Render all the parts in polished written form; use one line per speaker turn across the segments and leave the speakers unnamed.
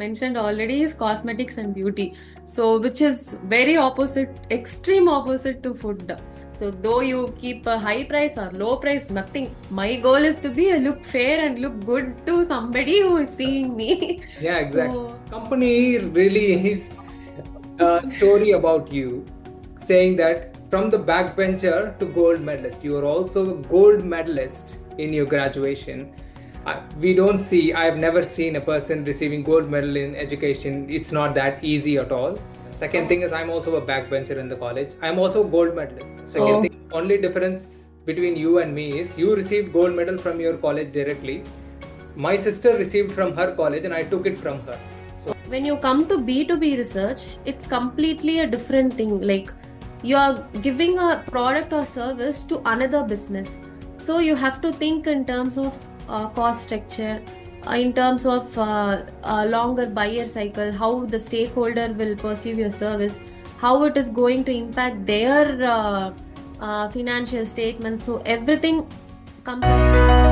mentioned already is cosmetics and beauty. So, which is very opposite, extreme opposite to food. So, though you keep a high price or low price, nothing. My goal is to be look fair and look good to somebody who is seeing me.
Yeah, exactly.
So,
Company really is a story about you, saying that from the backbencher to gold medalist, you are also a gold medalist in your graduation. We don't see, I've never seen a person receiving gold medal in education. It's not that easy at all. Second thing is, I'm also a backbencher in the college. I'm also a gold medalist. Second
oh,
thing, only difference between you and me is you received gold medal from your college directly. My sister received from her college and I took it from her. So
when you come to B2B research, it's completely a different thing. Like you are giving a product or service to another business. So you have to think in terms of cost structure, in terms of a longer buyer cycle, how the stakeholder will perceive your service, how it is going to impact their financial statements. So everything comes up.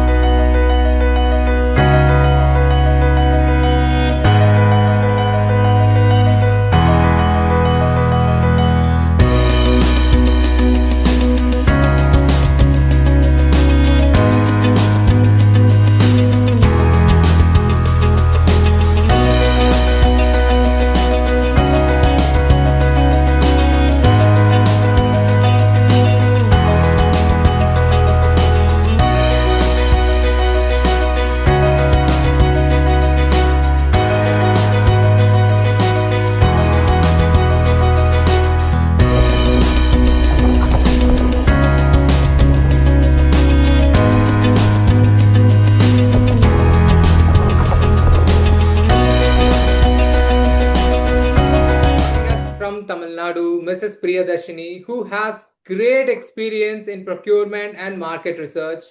us from Tamil Nadu, Mrs. Priyadarshini, who has great experience in procurement and market research.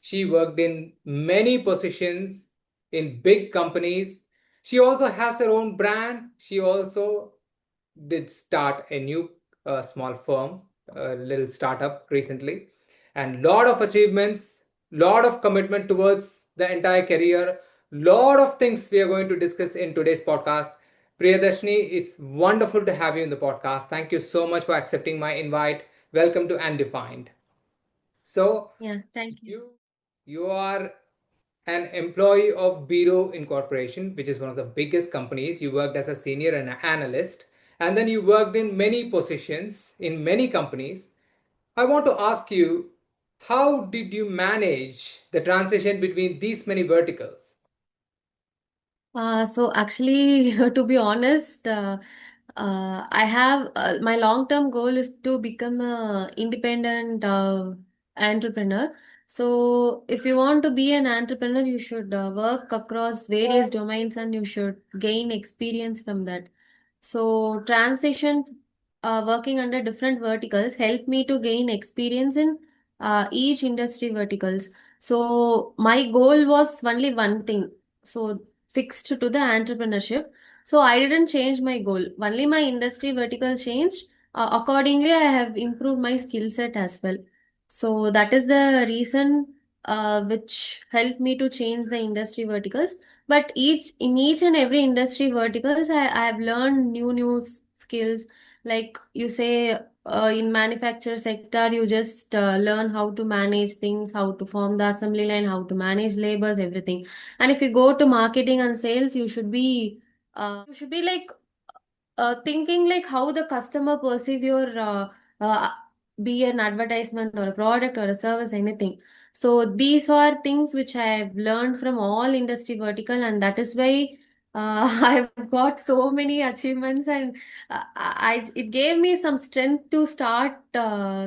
She worked in many positions in big companies. She also has her own brand. She also did start a new small firm, a little startup recently, and lot of achievements, lot of commitment towards the entire career, lot of things we are going to discuss in today's podcast. Priyadarshini, it's wonderful to have you in the podcast. Thank you so much for accepting my invite. Welcome to Undefined. So,
Yeah, thank you.
you are an employee of Bureau Incorporation, which is one of the biggest companies. You worked as a senior and analyst, and then you worked in many positions in many companies. I want to ask you, how did you manage the transition between these many verticals?
So actually, to be honest, I have my long-term goal is to become a independent entrepreneur. So if you want to be an entrepreneur, you should work across various domains and you should gain experience from that. So transition, working under different verticals helped me to gain experience in each industry verticals. So my goal was only one thing. So fixed to the entrepreneurship. So I didn't change my goal. Only my industry vertical changed. Accordingly, I have improved my skill set as well. So that is the reason which helped me to change the industry verticals. But each and every industry verticals, I have learned new skills. Like you say, in manufacture sector, you just learn how to manage things, how to form the assembly line, how to manage labors, everything. And if you go to marketing and sales, you should be like thinking like how the customer perceive your uh, be an advertisement or a product or a service, anything. So these are things which I have learned from all industry vertical, and that is why I've got so many achievements, and it gave me some strength to start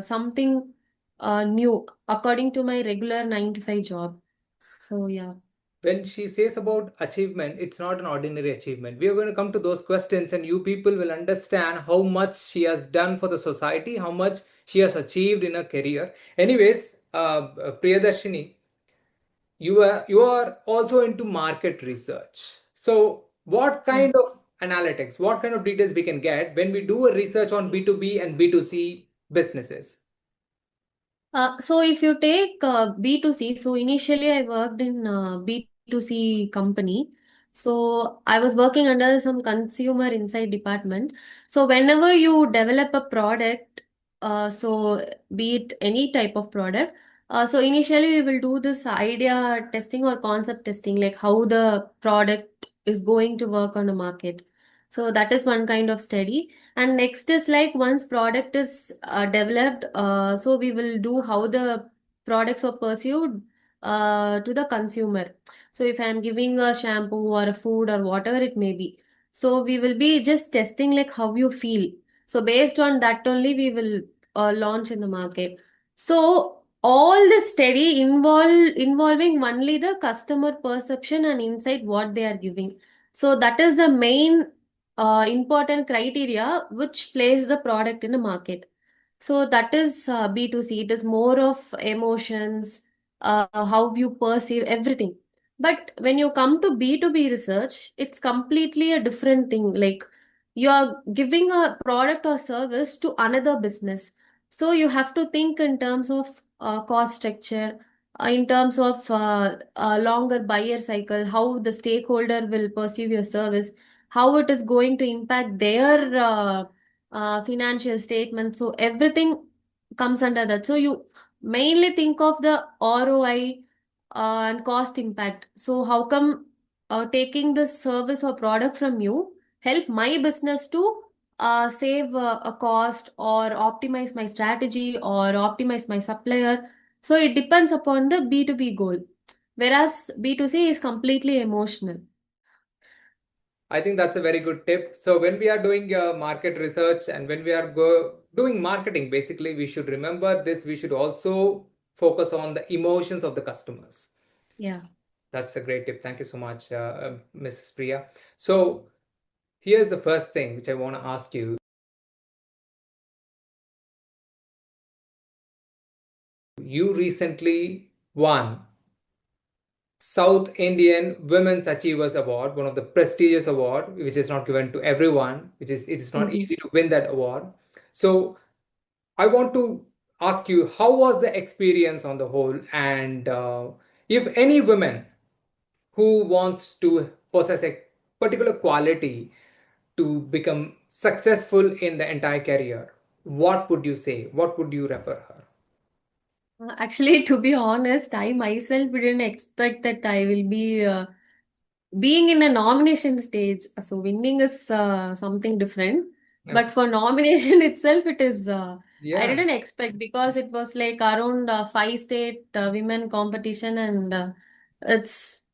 something new according to my regular 9 to 5 job. So yeah.
When she says about achievement, it's not an ordinary achievement. We are going to come to those questions, and you people will understand how much she has done for the society, how much she has achieved in her career. Anyways, Priyadarshini, you are also into market research. So, what
Yeah.
kind of analytics, what kind of details we can get when we do a research on B2B and B2C businesses?
So if you take B2C, so initially I worked in B2C company. So I was working under some consumer insight department. So whenever you develop a product, so be it any type of product, so initially we will do this idea testing or concept testing, like how the product is going to work on the market. So that is one kind of study. And next is like once product is developed, so we will do how the products are perceived to the consumer. So if I'm giving a shampoo or a food or whatever it may be, so we will be just testing like how you feel. So based on that only we will launch in the market. So all the study involving only the customer perception and insight what they are giving. So that is the main important criteria which place the product in the market. So that is B2C. It is more of emotions, how you perceive everything. But when you come to B2B research, it's completely a different thing. Like you are giving a product or service to another business. So you have to think in terms of cost structure, in terms of longer buyer cycle, how the stakeholder will perceive your service, how it is going to impact their financial statements. So everything comes under that. So you mainly think of the ROI and cost impact. So how come taking this service or product from you help my business to save a cost or optimize my strategy or optimize my supplier. So it depends upon the B2B goal, whereas B2C is completely emotional.
I think that's a very good tip. So when we are doing market research and when we are doing marketing, basically we should remember this. We should also focus on the emotions of the customers.
Yeah.
That's a great tip. Thank you so much, Mrs. Priya. So here's the first thing which I want to ask you. You recently won South Indian Women's Achievers Award, one of the prestigious award, which is not given to everyone, which is it is not
Mhm.
easy to win that award. So I want to ask you, how was the experience on the whole, and if any woman who wants to possess a particular quality to become successful in the entire career, what would you say? What would you refer her?
Actually, to be honest, I myself didn't expect that I will be being in a nomination stage. So winning is something different, but
Okay.
for nomination itself, it is. I
Yeah,
didn't expect because it was like around five state women competition, and it's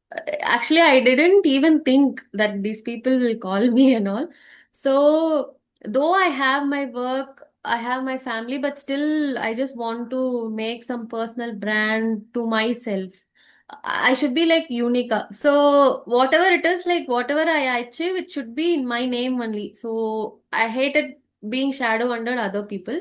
actually I didn't even think that these people will call me and all. So though I have my work, I have my family, but still I just want to make some personal brand to myself. I should be like unique. So whatever it is, like whatever I achieve, it should be in my name only. So I hated being shadow under other people.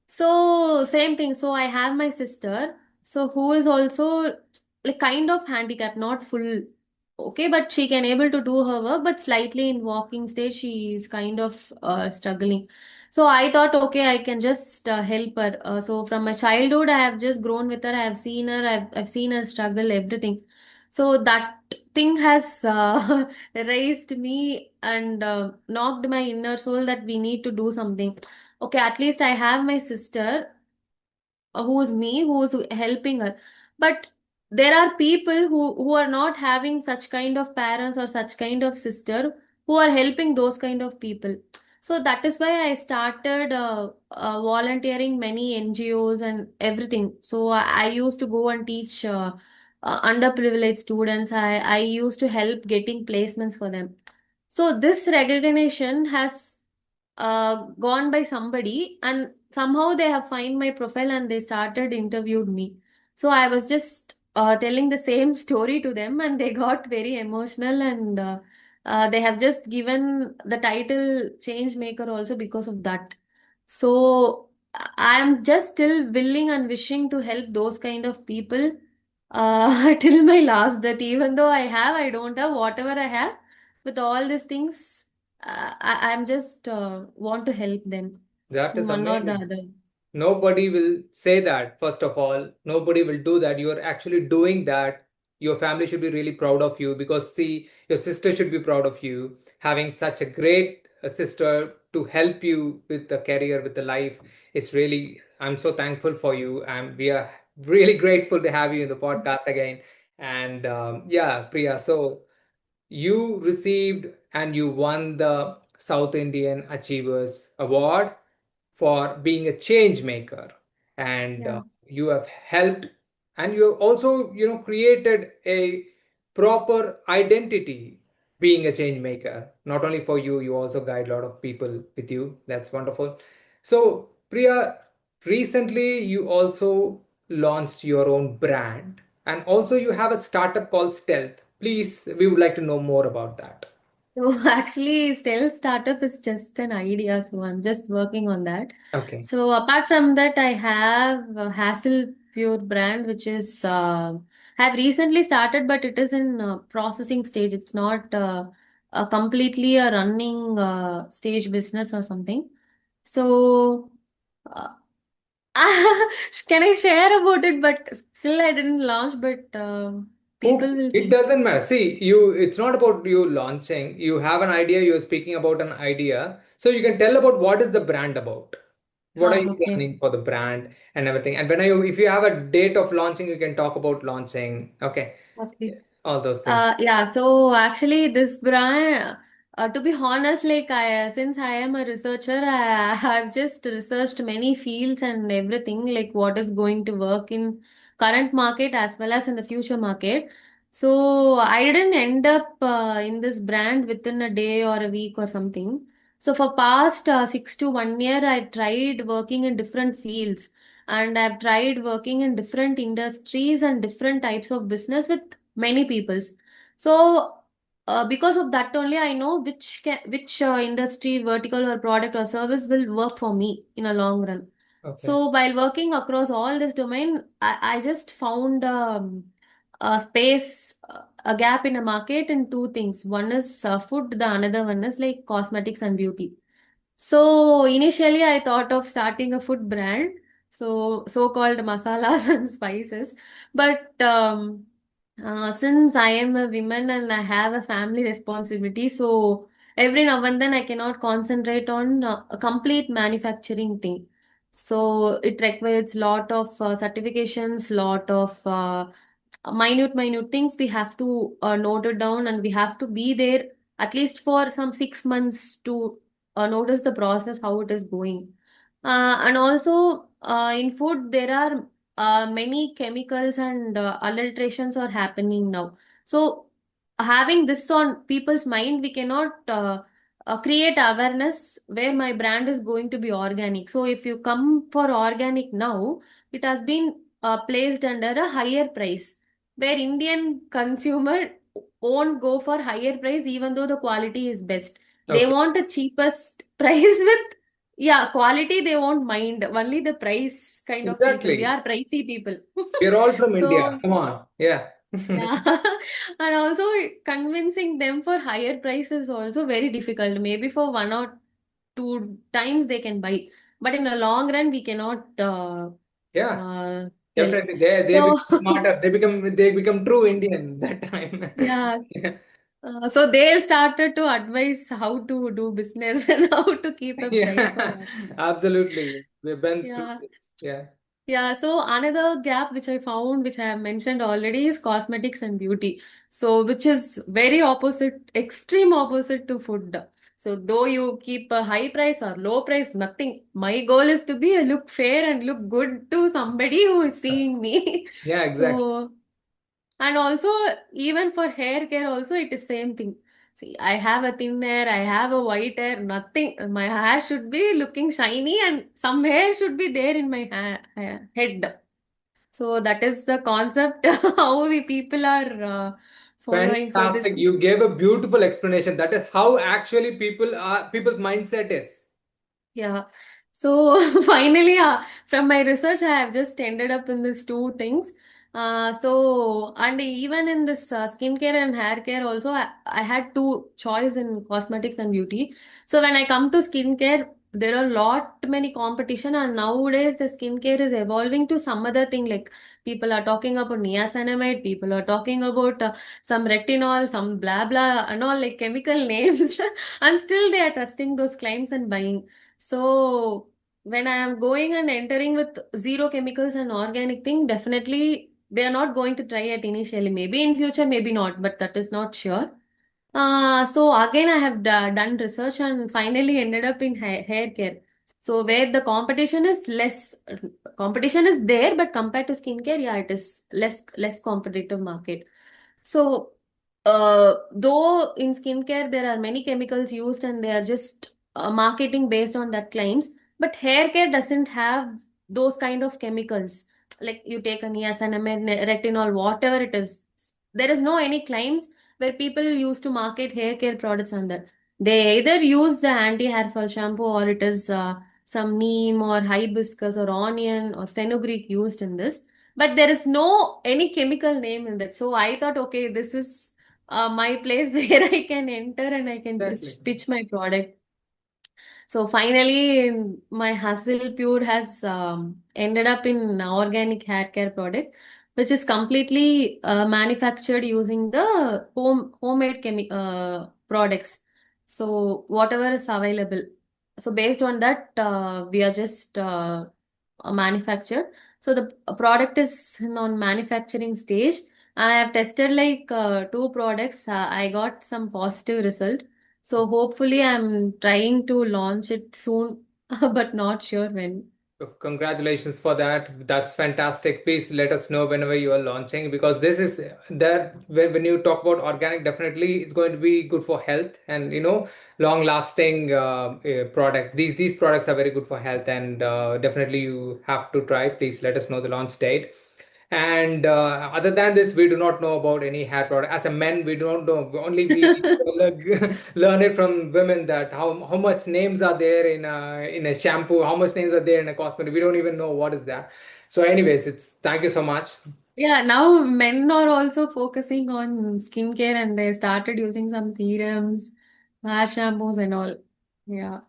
So same thing. So I have my sister, so who is also like kind of handicapped, not full okay, but she can able to do her work, but slightly in walking stage, she is kind of struggling. So I thought, okay, I can just help her. So from my childhood, I have just grown with her. I have seen her. I've seen her struggle, everything. So that thing has raised me and knocked my inner soul that we need to do something. Okay, at least I have my sister who's me, who's helping her. But there are people who are not having such kind of parents or such kind of sister who are helping those kind of people. So that is why I started volunteering many NGOs and everything. So I used to go and teach underprivileged students. I used to help getting placements for them. So this recognition has gone by somebody, and somehow they have find my profile and they started interviewed me. So I was just telling the same story to them, and they got very emotional, and they have just given the title change maker also because of that. So I'm just still willing and wishing to help those kind of people till my last breath. Even though I don't have whatever I have, with all these things, I'm just want to help them
that
in
is
one or the
amazing.
other.
Nobody will say that, first of all. Nobody will do that. You are actually doing that your family should be really proud of you, because see, your sister should be proud of you having such a great sister to help you with the career, with the life. It's really, I'm so thankful for you, and we are really grateful to have you in the podcast again. And yeah, Priya, so you received and you won the South Indian Achievers Award for being a change maker, and
Yeah.
you have helped, and you have also, created a proper identity being a change maker. Not only for you, you also guide a lot of people with you. That's wonderful. So, Priya, recently you also launched your own brand, and also you have a startup called Stealth. Please, we would like to know more about that.
So actually, stealth startup is just an idea, so I'm just working on that.
Okay.
So apart from that, I have Hassle Pure brand, which is have recently started, but it is in processing stage. It's not completely a running stage business or something. So uh, can I share about it? But still, I didn't launch, but people
Okay,
will
it
see.
doesn't matter. See, it's not about you launching. You have an idea, you're speaking about an idea. So you can tell about what is the brand about. What are you
Okay.
planning for the brand and everything. And if you have a date of launching, you can talk about launching. Okay.
Okay.
All those things.
Yeah, so actually this brand, to be honest, like since I am a researcher, I've just researched many fields and everything, like what is going to work in current market as well as in the future market. So I didn't end up in this brand within a day or a week or something. So for past 6 to 1 year, I tried working in different fields, and I've tried working in different industries and different types of business with many peoples. So because of that only, I know which industry, vertical or product or service will work for me in a long run.
Okay.
So while working across all this domain, I just found a space, a gap in a market in two things. One is food, the another one is like cosmetics and beauty. So initially, I thought of starting a food brand, so-called masalas and spices. But since I am a woman and I have a family responsibility, so every now and then I cannot concentrate on a complete manufacturing thing. So it requires lot of certifications, lot of minute things we have to note it down, and we have to be there at least for some 6 months to notice the process how it is going. And also in food there are many chemicals and adulterations are happening now. So having this on people's mind, we cannot create awareness where my brand is going to be organic. So if you come for organic now, it has been placed under a higher price, where Indian consumer won't go for higher price even though the quality is best. They
Okay.
want the cheapest price with, yeah, quality they won't mind. Only the price kind of people. We
Exactly.
are pricey people.
We're all from India.
So
Come on. Yeah.
yeah, and also convincing them for higher price is also very difficult. Maybe for 1 or 2 times they can buy, but in the long run we cannot
Yeah.
tell.
Definitely. They
So
become smarter. They become true Indian that time.
yeah,
Yeah.
so they'll started to advise how to do business and how to keep a price for
Yeah.
that.
Absolutely. We've been through
Yeah.
this. Yeah.
Yeah, so another gap which I found, which I have mentioned already, is cosmetics and beauty. So, which is very opposite, extreme opposite to food. So, though you keep a high price or low price, nothing. My goal is to be a look fair and look good to somebody who is seeing me.
Yeah, exactly.
So, and also, even for hair care, also it is same thing. See, I have a thin hair, I have a white hair, nothing. My hair should be looking shiny, and some hair should be there in my head. So that is the concept how we people are following. So this,
Fantastic. You gave a beautiful explanation. That is how actually people's mindset is.
yeah. So finally, from my research, I have just ended up in these two things. So and even in this skincare and hair care also, I had two choice in cosmetics and beauty. So when I come to skincare, there are lot many competition, and nowadays the skincare is evolving to some other thing, like people are talking about niacinamide, people are talking about some retinol, some blah blah and all, like chemical names, and still they are trusting those claims and buying. So when I am going and entering with zero chemicals and organic thing, definitely they are not going to try it initially. Maybe in future, maybe not, but that is not sure. So again, I have done research and finally ended up in hair care. So where the competition is less, competition is there, but compared to skincare, yeah, it is less competitive market. So though in skincare there are many chemicals used and they are just marketing based on that claims, but hair care doesn't have those kind of chemicals. Like you take a niacinamide, retinol, whatever it is, there is no any claims where people used to market hair care products on that. They either use the anti-hair fall shampoo or it is some neem or hibiscus or onion or fenugreek used in this. But there is no any chemical name in that. So I thought, okay, this is my place where I can enter and I can
Exactly.
pitch my product. So finally, my Hustle Pure has ended up in an organic hair care product, which is completely manufactured using the homemade products. So whatever is available. So based on that, we are just manufactured. So the product is on manufacturing stage, and I have tested like two products. I got some positive result. So hopefully I'm trying to launch it soon, but not sure when.
So congratulations for that. That's fantastic. Please let us know whenever you are launching, because this is that when you talk about organic, definitely it's going to be good for health and long lasting product. These products are very good for health, and definitely you have to try. Please let us know the launch date. And other than this, we do not know about any hair product. As a men, we don't know. Only we learn it from women that how much names are there in a shampoo, how much names are there in a cosmetic. We don't even know what is that. So, anyways, it's thank you so much.
Yeah, now men are also focusing on skincare and they started using some serums, hair shampoos and all. Yeah.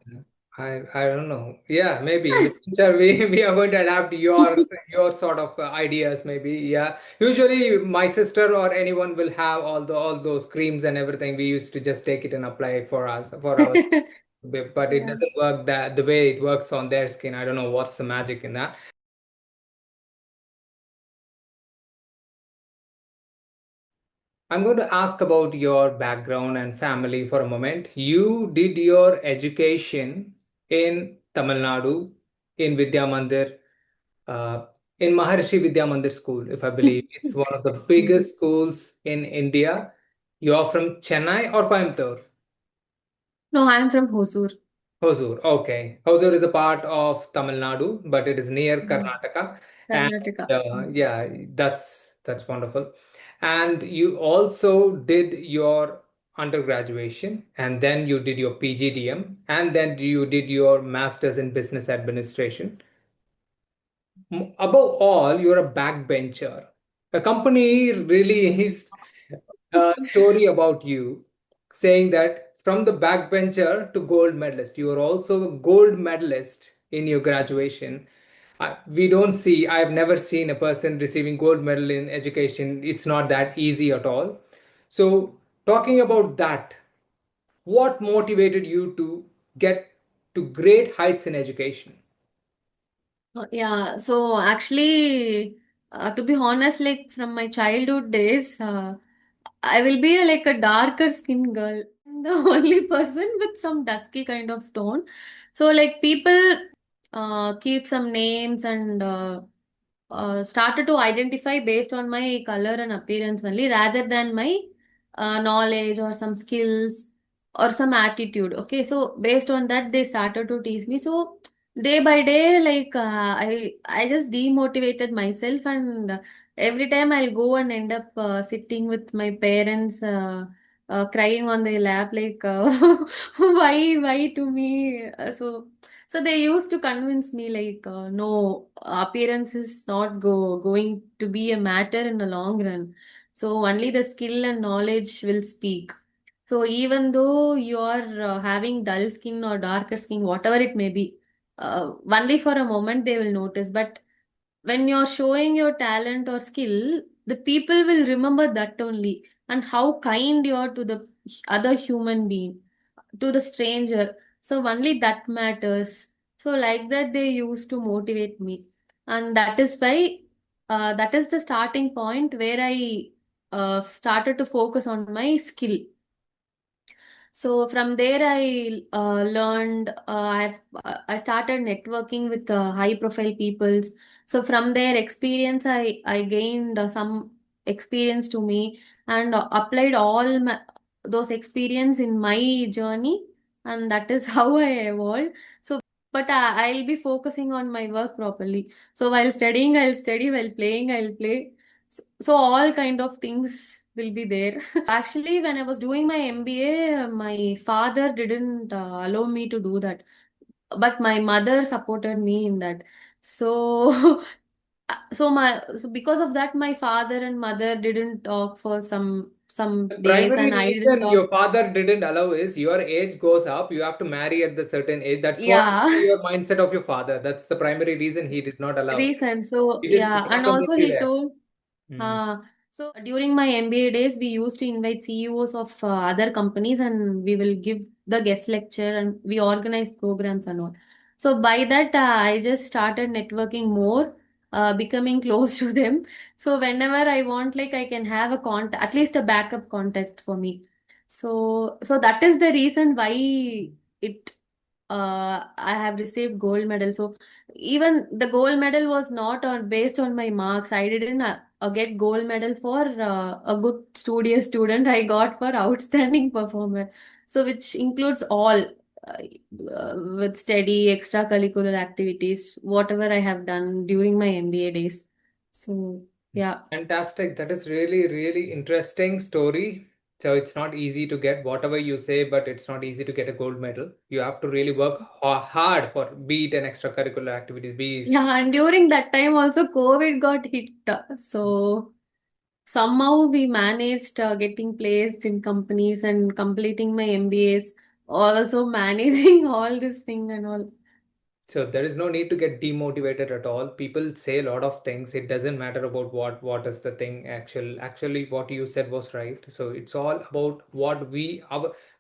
I don't know. Yeah, maybe in the future we are going to adapt your sort of ideas. Maybe, yeah. Usually, my sister or anyone will have all those creams and everything. We used to just take it and apply for our, but it
Yeah.
doesn't work that the way it works on their skin. I don't know what's the magic in that. I'm going to ask about your background and family for a moment. You did your education in Tamil Nadu, in Vidya Mandir, uh, in Maharishi Vidya Mandir School, if I believe. It's one of the biggest schools in India. You're from Chennai or Coimbatore?
No, I am from Hosur,
Hosur. Okay. Hosur is a part of Tamil Nadu, but it is near
mm,
Karnataka. And
Karnataka.
yeah, that's wonderful. And you also did your undergraduation, and then you did your PGDM, and then you did your master's in business administration. Above all, you're a backbencher. The company really is a story about you, saying that from the backbencher to gold medalist, you are also a gold medalist in your graduation. We don't see, I've never seen a person receiving gold medal in education. It's not that easy at all. So, talking about that, what motivated you to get to great heights in education?
Yeah, so actually, to be honest, like from my childhood days, I will be like a darker skin girl. I'm the only person with some dusky kind of tone. So like people keep some names and started to identify based on my color and appearance only rather than my knowledge or some skills or some attitude. Okay, so based on that, they started to tease me. So day by day, like I just demotivated myself, and every time I'll go and end up sitting with my parents. Crying on their lap like why to me so they used to convince me like, no, appearance is not going to be a matter in the long run. So only the skill and knowledge will speak. So even though you are having dull skin or darker skin, whatever it may be, only for a moment they will notice. But when you're showing your talent or skill, the people will remember that only, and how kind you are to the other human being, to the stranger. So only that matters. So like that they used to motivate me, and that is why that is the starting point where I started to focus on my skill. So from there, I learned. I started networking with high profile peoples. So from their experience, I gained some experience to me, and applied those experience in my journey, and that is how I evolved. So, but I'll be focusing on my work properly. So while studying, I'll study. While playing, I'll play. So all kind of things will be there. Actually, when I was doing my MBA, my father didn't allow me to do that, but my mother supported me in that. So, so because of that, my father and mother didn't talk for some
The
days,
primary
and I didn't
reason
talk.
your father didn't allow is your age goes up, you have to marry at the certain age. That's what
Yeah,
your mindset of your father. That's the primary reason he did not allow.
reason. So
It is
yeah,
not
and also
completely
he
there.
told.
Hmm.
So during my MBA days, we used to invite CEOs of other companies, and we will give the guest lecture, and we organize programs and all. So by that, I just started networking more, becoming close to them. So whenever I want, like I can have a contact, at least a backup contact for me. So that is the reason why it I have received gold medal. So even the gold medal was not on based on my marks. I didn't get gold medal for a good studious student. I got for outstanding performer. So which includes all with steady extracurricular activities, whatever I have done during my MBA days. So yeah.
Fantastic. That is really, really interesting story. So it's not easy to get whatever you say, but it's not easy to get a gold medal. You have to really work hard for be it an extracurricular activity, be it.
Yeah, and during that time also COVID got hit. So somehow we managed getting placed in companies and completing my MBAs, also managing all this thing and all.
So there is no need to get demotivated at all. People say a lot of things. It doesn't matter about what is the thing actually what you said was right. So it's all about what we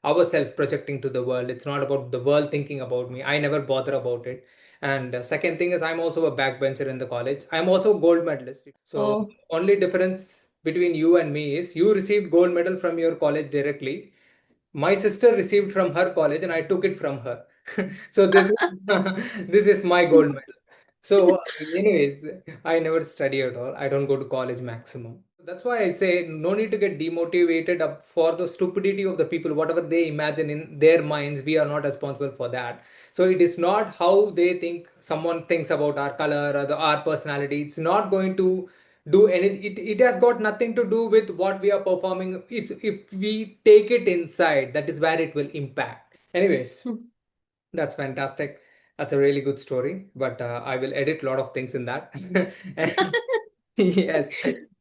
ourselves projecting to the world. It's not about the world thinking about me. I never bother about it. And second thing is I'm also a backbencher in the college. I'm also a gold medalist. So
Oh,
only difference between you and me is you received gold medal from your college directly. My sister received from her college and I took it from her. So this is this is my gold medal. So anyways, I never study at all. I don't go to college maximum. That's why I say no need to get demotivated up for the stupidity of the people, whatever they imagine in their minds. We are not responsible for that. So it is not how they think someone thinks about our color or our personality. It's not going to do anything. It has got nothing to do with what we are performing. It's if we take it inside, that is where it will impact. Anyways, that's fantastic. That's a really good story, but I will edit a lot of things in that. And yes,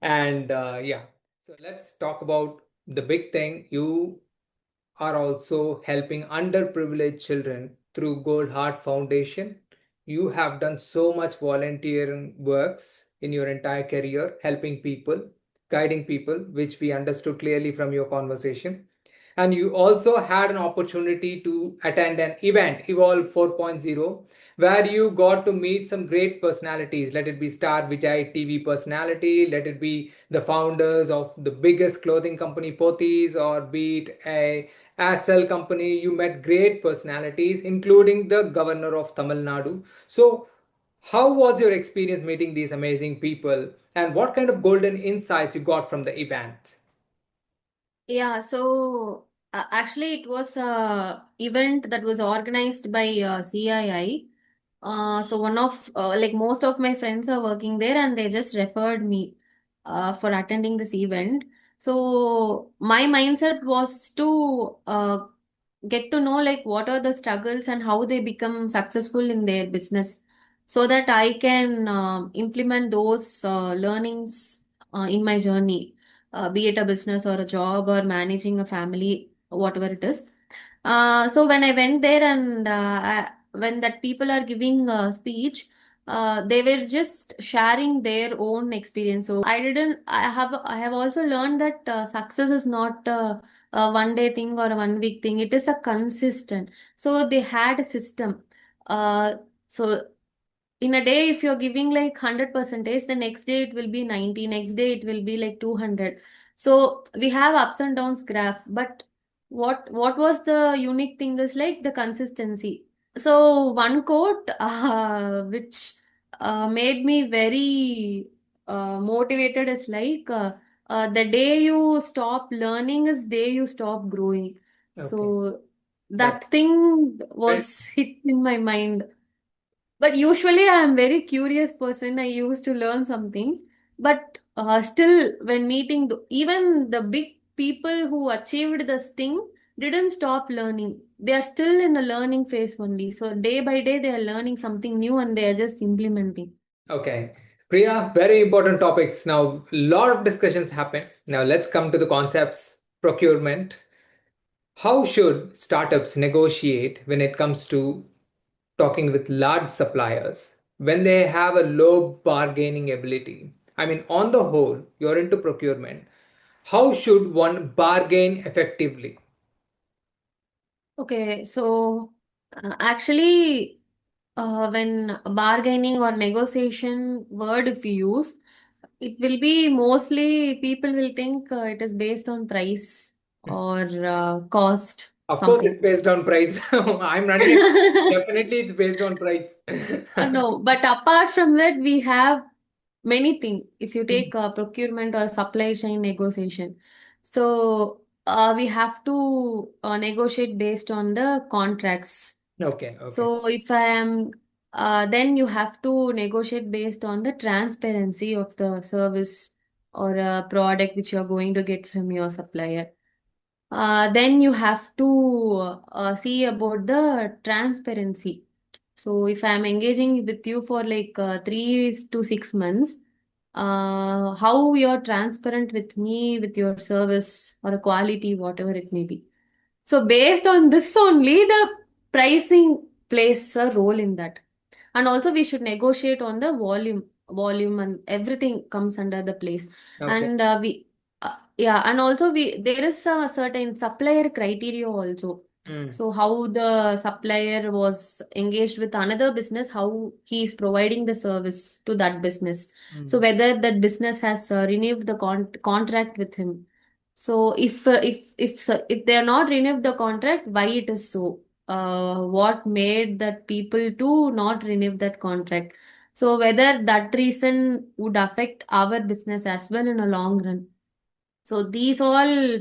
and yeah. So let's talk about the big thing. You are also helping underprivileged children through Gold Heart Foundation. You have done so much volunteering works in your entire career, helping people, guiding people, which we understood clearly from your conversation. And you also had an opportunity to attend an event, Evolve 4.0, where you got to meet some great personalities. Let it be Star Vijay TV personality, let it be the founders of the biggest clothing company, Pothys, or be it a Accel company. You met great personalities, including the governor of Tamil Nadu. So, how was your experience meeting these amazing people, and what kind of golden insights you got from the event?
yeah. So actually, it was a event that was organized by CII. So one of like most of my friends are working there, and they just referred me for attending this event. So my mindset was to get to know like what are the struggles and how they become successful in their business, so that I can implement those learnings in my journey, be it a business or a job or managing a family. whatever it is. So when I went there and when that people are giving speech, they were just sharing their own experience. So I have also learned that success is not a one day thing or a 1 week thing. It is a consistent. So they had a system. So in a day, if you're giving like 100 percentage, the next day it will be 90, next day it will be like 200. So we have ups and downs graph, but what was the unique thing is like the consistency. So one quote which made me very motivated is like the day you stop learning is day you stop growing.
Okay.
So
That
that thing
well,
was hit in my mind. But usually I am very curious person. I used to learn something. But still, when meeting even the big people who achieved this thing didn't stop learning. They are still in a learning phase only. So day by day, they are learning something new and they are just implementing.
okay. Priya, very important topics. Now, a lot of discussions happen. Now, let's come to the concepts procurement. How should startups negotiate when it comes to talking with large suppliers when they have a low bargaining ability? I mean, on the whole, you're into procurement. How should one bargain effectively?
Okay, so actually, when bargaining or negotiation word if you use, it will be mostly people will think it is based on price or cost,
Of course, it's
something.
based on price. I'm running it. Definitely, it's based on price.
No, but apart from that, we have many things. If you take procurement or supply chain negotiation, so we have to negotiate based on the contracts.
Okay, okay.
So if I am, then you have to negotiate based on the transparency of the service or a product which you're going to get from your supplier. Then you have to see about the transparency. So if I'm engaging with you for like 3 to 6 months, how you're transparent with me, with your service or a quality, whatever it may be. So based on this only, the pricing plays a role in that. And also we should negotiate on the volume and everything comes under the place.
Okay.
And yeah, and also there is a certain supplier criteria also.
Mm,
So how the supplier was engaged with another business, how he is providing the service to that business. So
mm.
whether that business has renewed the contract with him. So if they are not renewed the contract, why it is so? What made that people to not renew that contract? So whether that reason would affect our business as well in a long run. So these all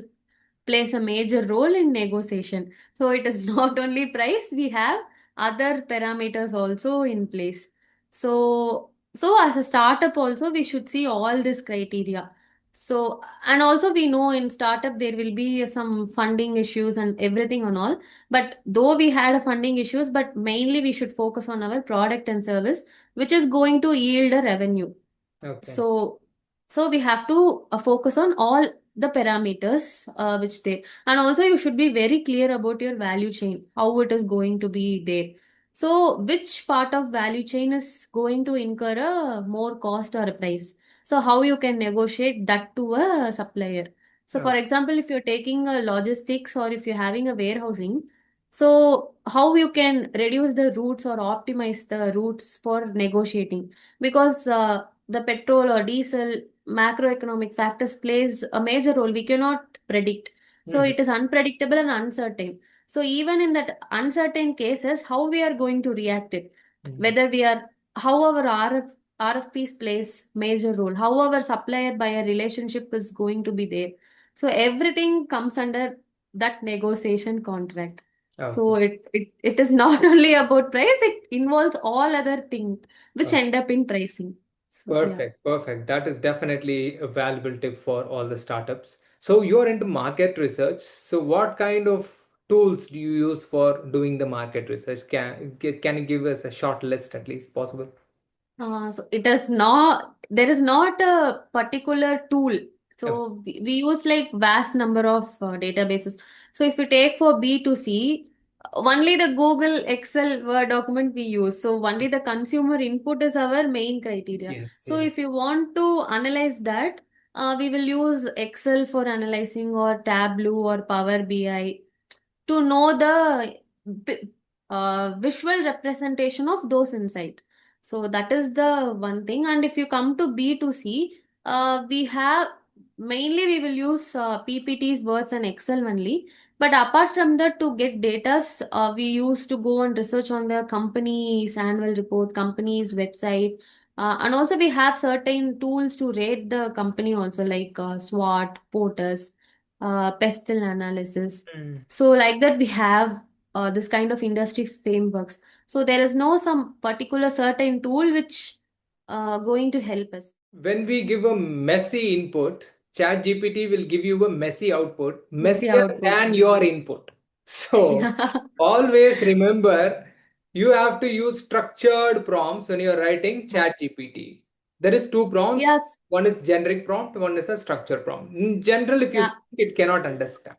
plays a major role in negotiation. So it is not only price, we have other parameters also in place. So as a startup also we should see all this criteria. So and also we know in startup there will be some funding issues and everything and all. But though we had a funding issues, but mainly we should focus on our product and service, which is going to yield a revenue.
Okay.
So we have to focus on all the parameters which they, and also you should be very clear about your value chain, how it is going to be there. So which part of value chain is going to incur a more cost or a price? So how you can negotiate that to a supplier. So for
Okay.
example, if you're taking a logistics or if you're having a warehousing, so how you can reduce the routes or optimize the routes for negotiating, because the petrol or diesel macroeconomic factors plays a major role we cannot predict. So
Mhm,
it is unpredictable and uncertain. So even in that uncertain cases, how we are going to react it,
mhm.
whether we are, how our RFPs plays major role, how our supplier buyer relationship is going to be there. So everything comes under that negotiation contract. So
Okay.
it is not only about price, it involves all other things which
Okay.
end up in pricing. So yeah.
Perfect. Perfect. That is definitely a valuable tip for all the startups. So you're into market research. So what kind of tools do you use for doing the market research? Can you give us a short list at least possible?
So it is not, there is not a particular tool.
Okay.
So we use like vast number of databases. So if you take for B2C, only the Google Excel Word document we use. So only the consumer input is our main criteria.
Yes,
So
yes.
if you want to analyze that, we will use Excel for analyzing or Tableau or Power BI to know the visual representation of those insight. So that is the one thing. And if you come to B2C, we have mainly we will use PPTs, words, and Excel only. But apart from that, to get data, we used to go and research on the company's annual report, company's website, and also we have certain tools to rate the company also, like SWOT, POTUS, pestle analysis.
Mm.
So like that we have this kind of industry frameworks. So there is no some particular certain tool which going to help us.
When we give a messy input, ChatGPT will give you a messy output,
Messy
messier
output.
than your input. So
Yeah.
always remember, you have to use structured prompts when you're writing ChatGPT. There is two prompts.
Yes.
One is generic prompt, one is a structured prompt. In general, if you
Yeah.
speak, it cannot understand.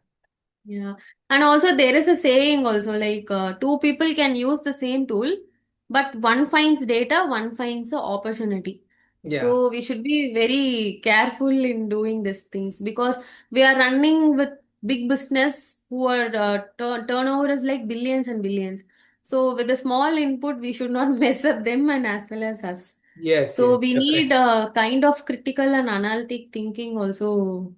Yeah. And also there is a saying also like two people can use the same tool, but one finds data, one finds the opportunity.
Yeah.
So we should be very careful in doing these things because we are running with big business who are turnover is like billions and billions. So with a small input, we should not mess up them and as well as us.
Yes,
So
yes,
we need
definitely.
a kind of critical and analytic thinking also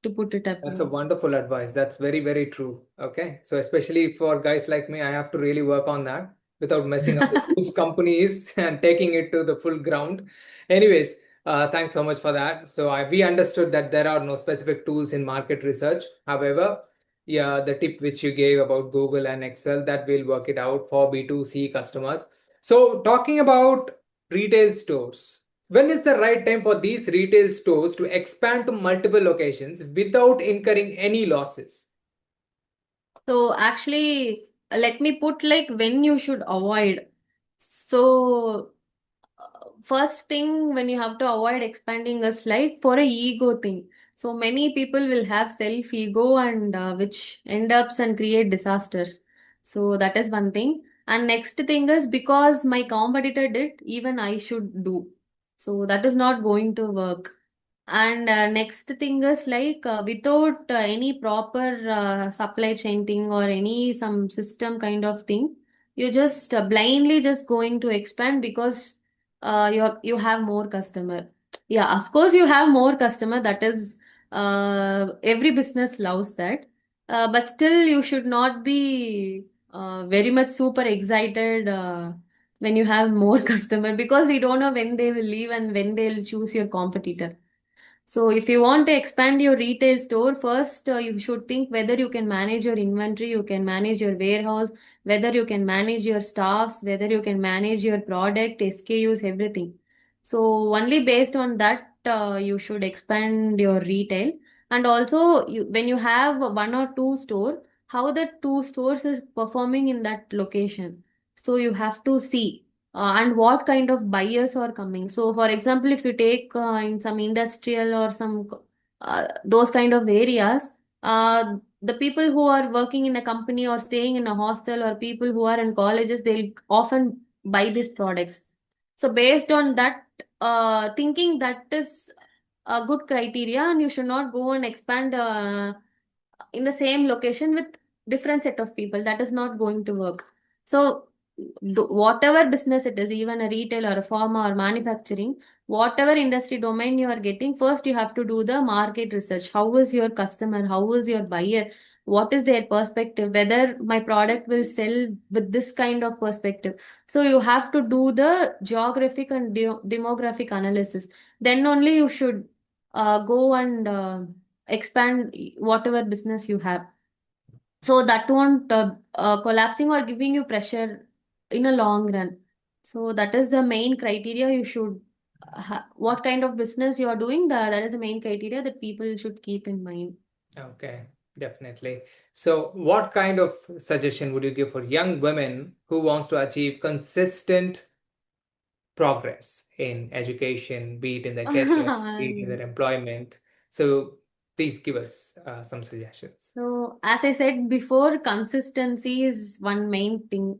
to put it up
That's a
here.
wonderful advice. That's very, very true. Okay. So, especially for guys like me, I have to really work on that without messing up the huge companies and taking it to the full ground. Anyways, thanks so much for that. So, we understood that there are no specific tools in market research. However, yeah, the tip which you gave about Google and Excel, that will work it out for B2C customers. So, talking about retail stores. When is the right time for these retail stores to expand to multiple locations without incurring any losses?
So actually, let me put like when you should avoid. So first thing when you have to avoid expanding is like for a ego thing. So many people will have self ego and which end ups and create disasters. So that is one thing. And next thing is because my competitor did, even I should do. So that is not going to work. And next thing is like without any proper supply chain thing or any some system kind of thing, you're just blindly just going to expand because you have more customer. Yeah, of course you have more customer. That is every business loves that. But still you should not be very much super excited when you have more customer because we don't know when they will leave and when they'll choose your competitor. So if you want to expand your retail store, first you should think whether you can manage your inventory, you can manage your warehouse, whether you can manage your staffs, whether you can manage your product, SKUs, everything. So only based on that, you should expand your retail. And also, when you have one or two store, how the two stores is performing in that location. So you have to see and what kind of buyers are coming. So, for example, if you take in some industrial or some those kind of areas, the people who are working in a company or staying in a hostel or people who are in colleges, they'll often buy these products. So, based on that, thinking that is a good criteria, and you should not go and expand in the same location with different set of people. That is not going to work. So whatever business it is, even a retail or a pharma or manufacturing, whatever industry domain you are getting, first you have to do the market research. How is your customer? How is your buyer? What is their perspective? Whether my product will sell with this kind of perspective. So you have to do the geographic and demographic analysis. Then only you should go and expand whatever business you have. So that won't collapsing or giving you pressure in a long run. So that is the main criteria you should what kind of business you are doing, that is the main criteria that people should keep in mind.
Okay, definitely. So, what kind of suggestion would you give for young women who wants to achieve consistent progress in education, be it in their career, be it in their employment? So, Please give us some suggestions.
So, as I said before, consistency is one main thing.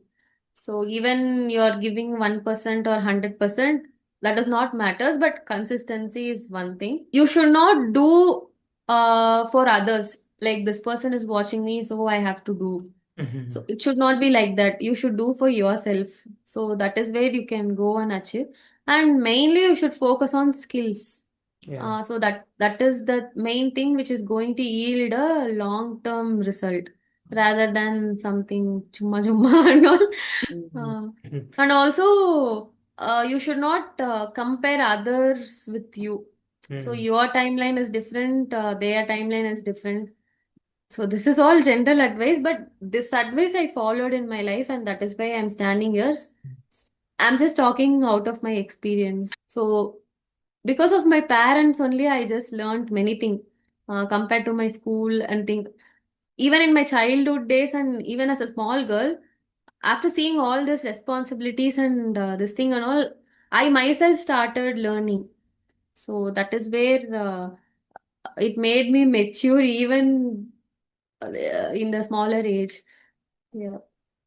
So, even you're giving 1% or 100%, that does not matters, but consistency is one thing. You should not do for others. Like this person is watching me, so I have to do. So
Mhm.
it should not be like that. You should do for yourself. So that is where you can go and achieve. And mainly you should focus on skills.
Yeah.
So that is the main thing which is going to yield a long-term result rather than something chumma chumma and all.
Mhm.
Uh, and also you should not compare others with you. So
Mhm.
your timeline is different, their timeline is different. So this is all general advice, but this advice I followed in my life, and that is why I'm standing here. I'm just talking out of my experience. So because of my parents only, I just learned many things compared to my school and think. Even in my childhood days, and even as a small girl, after seeing all these responsibilities and this thing and all, I myself started learning. So that is where it made me mature even in the smaller age. Yeah.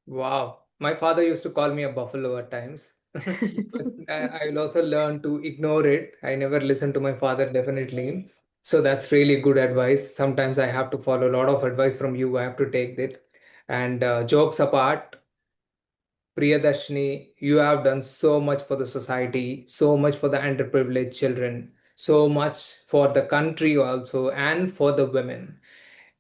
Wow. My father used to call me a buffalo at times. But I will also learn to ignore it. I never listen to my father, definitely. So that's really good advice. Sometimes I have to follow a lot of advice from you. I have to take it. And jokes apart, Priyadarshini, you have done so much for the society, so much for the underprivileged children, so much for the country also, and for the women.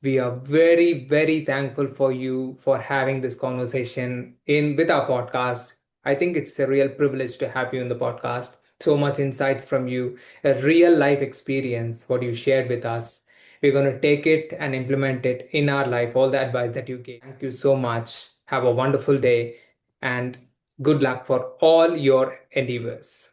We are very, very thankful for you for having this conversation in with our podcast. I think it's a real privilege to have you in the podcast. So much insights from you, a real life experience, what you shared with us. We're going to take it and implement it in our life, all the advice that you gave. Thank you so much. Have a wonderful day and good luck for all your endeavors.